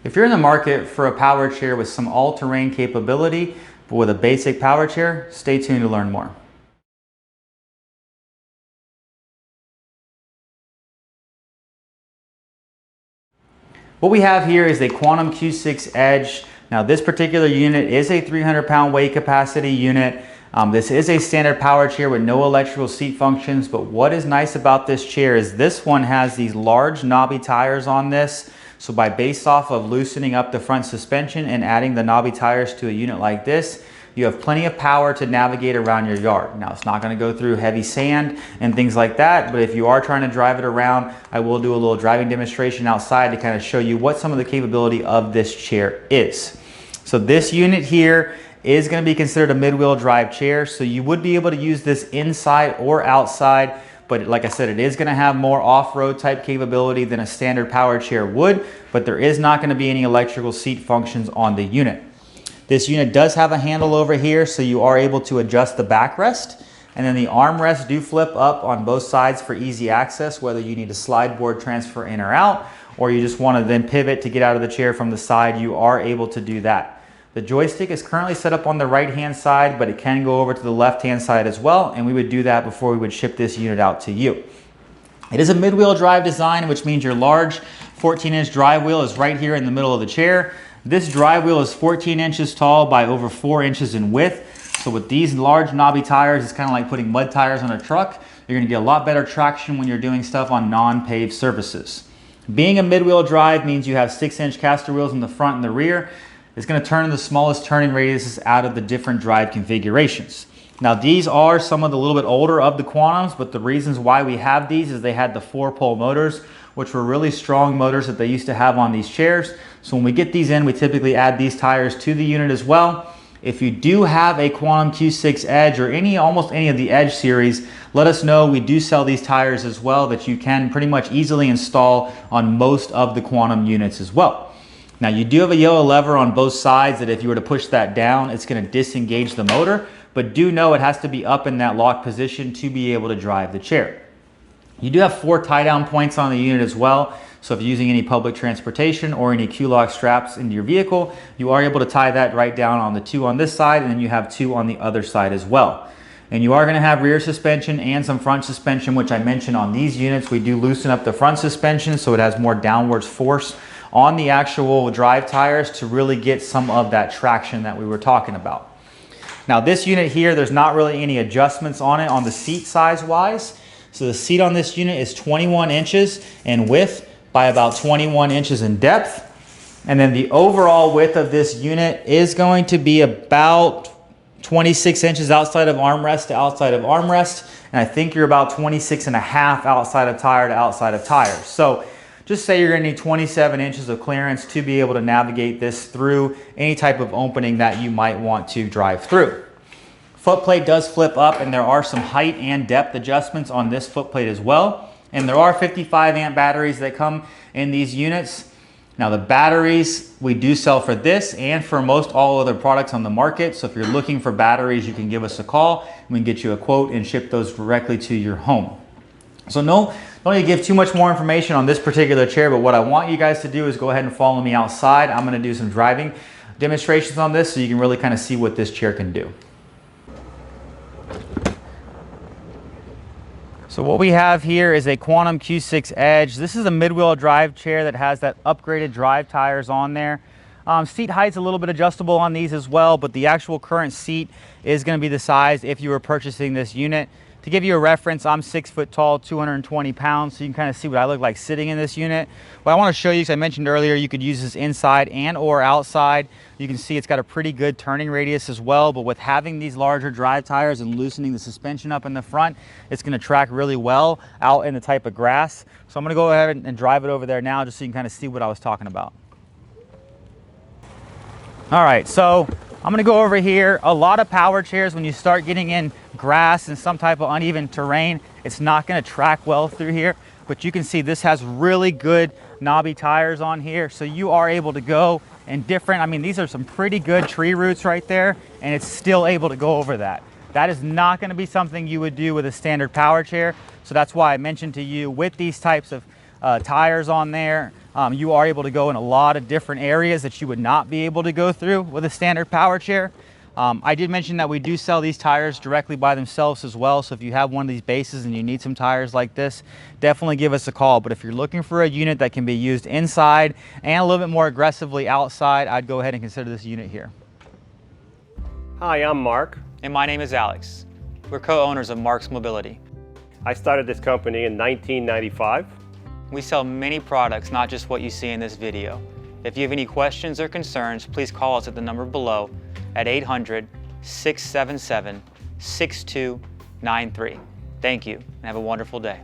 If you're in the market for a power chair with some all-terrain capability, but with a basic power chair, stay tuned to learn more. What we have here is a Quantum Q6 Edge. Now this particular unit is a 300-pound weight capacity unit. This is a standard power chair with no electrical seat functions, but what is nice about this chair is this one has these large knobby tires on this. So based off of loosening up the front suspension and adding the knobby tires to a unit like this, you have plenty of power to navigate around your yard. Now it's not going to go through heavy sand and things like that, but if you are trying to drive it around, I will do a little driving demonstration outside to kind of show you what some of the capability of this chair is. So this unit here is going to be considered a mid-wheel drive chair, so you would be able to use this inside or outside. But like I said, it is going to have more off-road type capability than a standard power chair would, but there is not going to be any electrical seat functions on the unit. This unit does have a handle over here, so you are able to adjust the backrest, and then the armrests do flip up on both sides for easy access, whether you need a slide board transfer in or out, or you just want to then pivot to get out of the chair from the side, you are able to do that. The joystick is currently set up on the right-hand side, but it can go over to the left-hand side as well, and we would do that before we would ship this unit out to you. It is a mid-wheel drive design, which means your large 14-inch drive wheel is right here in the middle of the chair. This drive wheel is 14 inches tall by over 4 inches in width. So with these large knobby tires, it's kind of like putting mud tires on a truck. You're going to get a lot better traction when you're doing stuff on non-paved surfaces. Being a mid-wheel drive means you have 6-inch caster wheels in the front and the rear. It's going to turn the smallest turning radiuses out of the different drive configurations. Now these are some of the little bit older of the Quantums, but the reasons why we have these is they had the 4-pole motors, which were really strong motors that they used to have on these chairs. So when we get these in, we typically add these tires to the unit as well. If you do have a Quantum Q6 Edge or almost any of the Edge series, let us know. We do sell these tires as well that you can pretty much easily install on most of the Quantum units as well. Now you do have a yellow lever on both sides that if you were to push that down, it's going to disengage the motor, but do know it has to be up in that lock position to be able to drive the chair. You do have 4 tie-down points on the unit as well, so if you're using any public transportation or any Q-lock straps into your vehicle, you are able to tie that right down on the 2 on this side, and then you have 2 on the other side as well. And you are going to have rear suspension and some front suspension, which I mentioned on these units. We do loosen up the front suspension so it has more downwards force on the actual drive tires to really get some of that traction that we were talking about. Now this unit here, there's not really any adjustments on it on the seat size wise. So the seat on this unit is 21 inches in width by about 21 inches in depth. And then the overall width of this unit is going to be about 26 inches outside of armrest to outside of armrest. And I think you're about 26 and a half outside of tire to outside of tires. So just say you're going to need 27 inches of clearance to be able to navigate this through any type of opening that you might want to drive through. Footplate does flip up, and there are some height and depth adjustments on this footplate as well. And there are 55 amp batteries that come in these units. Now the batteries we do sell for this and for most all other products on the market. So if you're looking for batteries, you can give us a call. We can get you a quote and ship those directly to your home. So don't need to give too much more information on this particular chair, but what I want you guys to do is go ahead and follow me outside. I'm going to do some driving demonstrations on this so you can really kind of see what this chair can do. So what we have here is a Quantum Q6 Edge. This is a mid-wheel drive chair that has that upgraded drive tires on there. Seat height's a little bit adjustable on these as well, but the actual current seat is going to be the size if you were purchasing this unit. To give you a reference, I'm 6 foot tall, 220 pounds, so you can kind of see what I look like sitting in this unit. What I want to show you, because I mentioned earlier, you could use this inside and or outside. You can see it's got a pretty good turning radius as well, but with having these larger drive tires and loosening the suspension up in the front, it's going to track really well out in the type of grass. So I'm going to go ahead and drive it over there now just so you can kind of see what I was talking about. All right, so I'm going to go over here. A lot of power chairs, when you start getting in grass and some type of uneven terrain, it's not going to track well through here. But you can see this has really good knobby tires on here, so you are able to go in different, I mean, these are some pretty good tree roots right there, and it's still able to go over that. That is not going to be something you would do with a standard power chair. So that's why I mentioned to you, with these types of tires on there, You are able to go in a lot of different areas that you would not be able to go through with a standard power chair. I did mention that we do sell these tires directly by themselves as well, so if you have one of these bases and you need some tires like this, definitely give us a call. But if you're looking for a unit that can be used inside and a little bit more aggressively outside, I'd go ahead and consider this unit here. Hi, I'm Mark. And my name is Alex. We're co-owners of Marc's Mobility. I started this company in 1995. We sell many products, not just what you see in this video. If you have any questions or concerns, please call us at the number below at 800-677-6293. Thank you, and have a wonderful day.